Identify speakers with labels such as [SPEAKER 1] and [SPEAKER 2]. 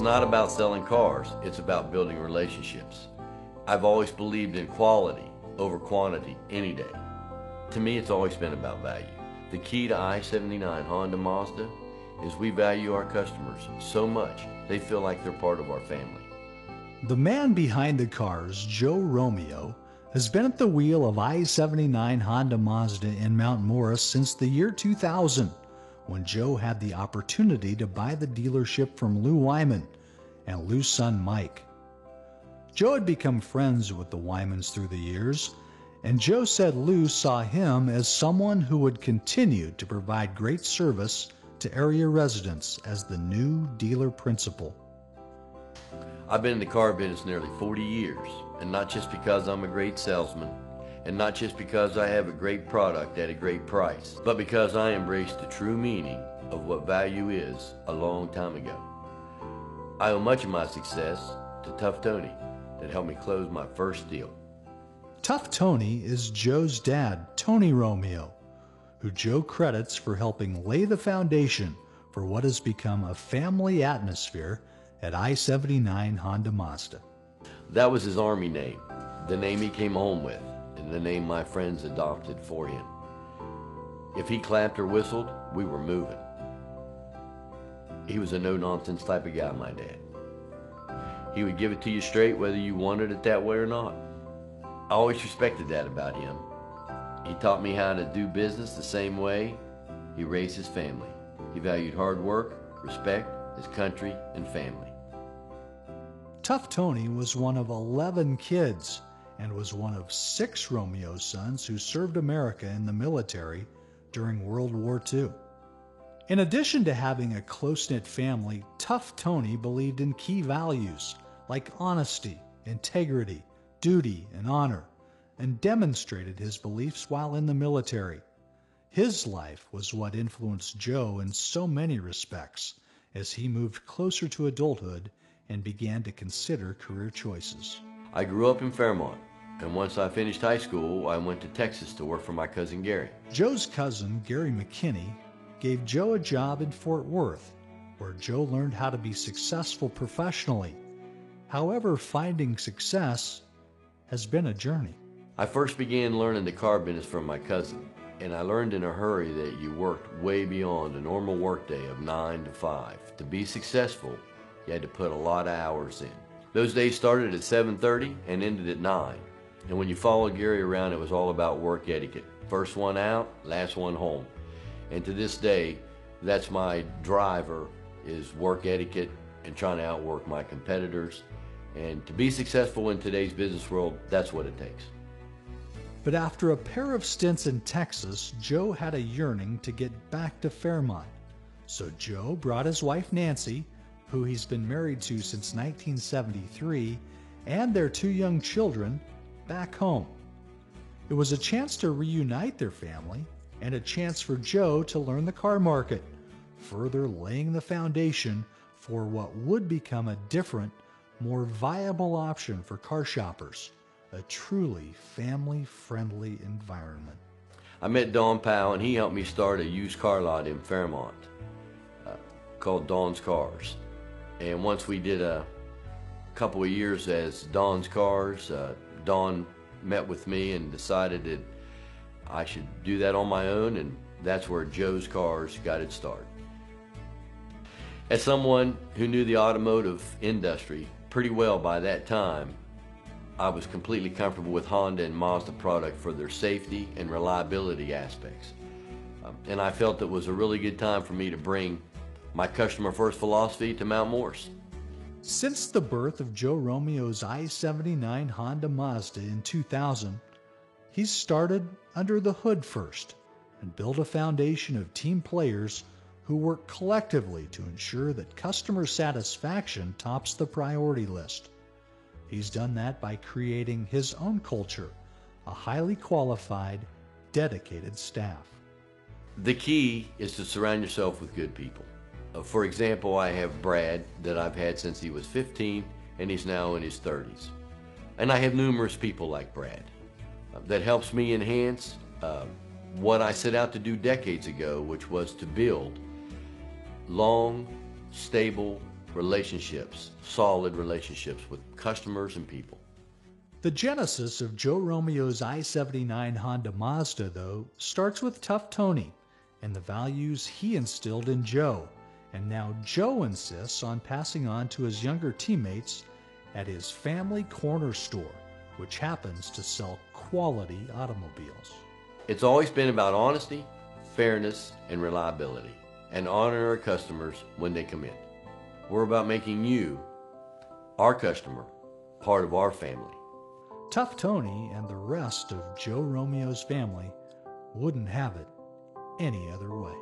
[SPEAKER 1] not about selling cars, it's about building relationships. I've always believed in quality over quantity any day. To me, it's always been about value. The key to I79 Honda Mazda is we value our customers so much they feel like they're part of our family.
[SPEAKER 2] The man behind the cars, Joe Romeo, has been at the wheel of I79 Honda Mazda in Mount Morris since the year 2000, when Joe had the opportunity to buy the dealership from Lou Wyman and Lou's son Mike. Joe had become friends with the Wymans through the years, and Joe said Lou saw him as someone who would continue to provide great service to area residents as the new dealer principal.
[SPEAKER 1] I've been in the car business nearly 40 years, and not just because I'm a great salesman, and not just because I have a great product at a great price, but because I embraced the true meaning of what value is a long time ago. I owe much of my success to Tough Tony that helped me close my first deal.
[SPEAKER 2] Tough Tony is Joe's dad, Tony Romeo, who Joe credits for helping lay the foundation for what has become a family atmosphere at I79 Honda Mazda.
[SPEAKER 1] That was his Army name, the name he came home with, and the name my friends adopted for him. If he clapped or whistled, we were moving. He was a no-nonsense type of guy, my dad. He would give it to you straight whether you wanted it that way or not. I always respected that about him. He taught me how to do business the same way he raised his family. He valued hard work, respect, his country, and family.
[SPEAKER 2] Tough Tony was one of 11 kids and was one of 6 Romeo sons who served America in the military during World War II. In addition to having a close-knit family, Tough Tony believed in key values like honesty, integrity, duty, and honor, and demonstrated his beliefs while in the military. His life was what influenced Joe in so many respects as he moved closer to adulthood and began to consider career choices.
[SPEAKER 1] I grew up in Fairmont, and once I finished high school, I went to Texas to work for my cousin Gary.
[SPEAKER 2] Joe's cousin, Gary McKinney, gave Joe a job in Fort Worth, where Joe learned how to be successful professionally. However, finding success has been a journey.
[SPEAKER 1] I first began learning the car business from my cousin, and I learned in a hurry that you worked way beyond a normal workday of 9 to 5. To be successful, you had to put a lot of hours in. Those days started at 7:30 and ended at 9. And when you followed Gary around, it was all about work etiquette. First one out, last one home. And to this day, that's my driver, is work etiquette and trying to outwork my competitors. And to be successful in today's business world, that's what it takes.
[SPEAKER 2] But after a pair of stints in Texas, Joe had a yearning to get back to Fairmont. So Joe brought his wife Nancy, who he's been married to since 1973, and their 2 young children back home. It was a chance to reunite their family and a chance for Joe to learn the car market, further laying the foundation for what would become a different, more viable option for car shoppers, a truly family-friendly environment.
[SPEAKER 1] I met Don Powell, and he helped me start a used car lot in Fairmont called Don's Cars. And once we did a couple of years as Don's Cars, Don met with me and decided that I should do that on my own, and that's where Joe's Cars got its start. As someone who knew the automotive industry pretty well by that time, I was completely comfortable with Honda and Mazda product for their safety and reliability aspects. And I felt it was a really good time for me to bring my customer first philosophy to Mount Morris.
[SPEAKER 2] Since the birth of Joe Romeo's I79 Honda Mazda in 2000, he's started under the hood first and built a foundation of team players who work collectively to ensure that customer satisfaction tops the priority list. He's done that by creating his own culture, a highly qualified, dedicated staff.
[SPEAKER 1] The key is to surround yourself with good people. For example, I have Brad that I've had since he was 15, and he's now in his 30s. And I have numerous people like Brad that helps me enhance what I set out to do decades ago, which was to build long, stable, relationships, solid relationships with customers and people.
[SPEAKER 2] The genesis of Joe Romeo's I79 Honda Mazda, though, starts with Tough Tony and the values he instilled in Joe, and now Joe insists on passing on to his younger teammates at his family corner store, which happens to sell quality automobiles.
[SPEAKER 1] It's always been about honesty, fairness, and reliability, and honoring our customers when they come in. We're about making you, our customer, part of our family.
[SPEAKER 2] Tough Tony and the rest of Joe Romeo's family wouldn't have it any other way.